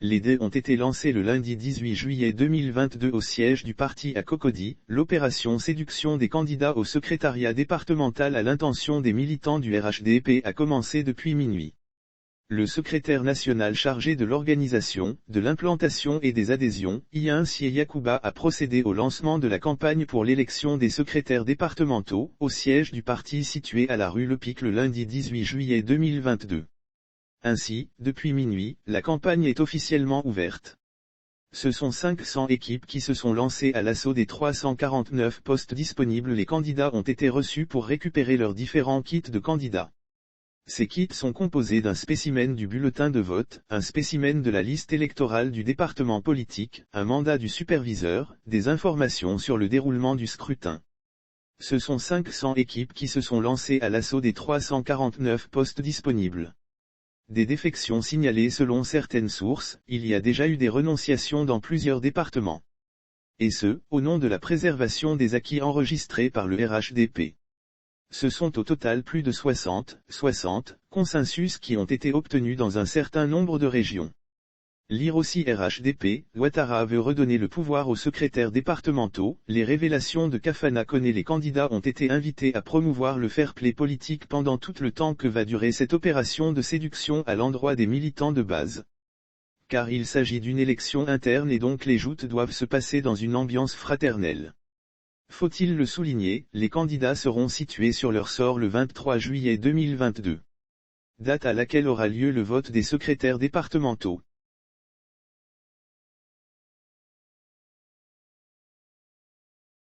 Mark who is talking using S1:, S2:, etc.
S1: Les dés ont été lancés le lundi 18 juillet 2022 au siège du parti à Cocody. L'opération séduction des candidats au secrétariat départemental à l'intention des militants du RHDP a commencé depuis minuit. Le secrétaire national chargé de l'organisation, de l'implantation et des adhésions, Iansi Yakuba, a procédé au lancement de la campagne pour l'élection des secrétaires départementaux, au siège du parti situé à la rue Le Pic le lundi 18 juillet 2022. Ainsi, depuis minuit, la campagne est officiellement ouverte. Ce sont 500 équipes qui se sont lancées à l'assaut des 349 postes disponibles. Les candidats ont été reçus pour récupérer leurs différents kits de candidats. Ces kits sont composés d'un spécimen du bulletin de vote, un spécimen de la liste électorale du département politique, un mandat du superviseur, des informations sur le déroulement du scrutin. Ce sont 500 équipes qui se sont lancées à l'assaut des 349 postes disponibles. Des défections signalées selon certaines sources, il y a déjà eu des renonciations dans plusieurs départements. Et ce, au nom de la préservation des acquis enregistrés par le RHDP. Ce sont au total plus de 60 consensus qui ont été obtenus dans un certain nombre de régions. Lire aussi RHDP, Ouattara veut redonner le pouvoir aux secrétaires départementaux. Les révélations de Kafana Koné. Les candidats ont été invités à promouvoir le fair-play politique pendant tout le temps que va durer cette opération de séduction à l'endroit des militants de base. Car il s'agit d'une élection interne et donc les joutes doivent se passer dans une ambiance fraternelle. Faut-il le souligner, les candidats seront situés sur leur sort le 23 juillet 2022. Date à laquelle aura lieu le vote des secrétaires départementaux.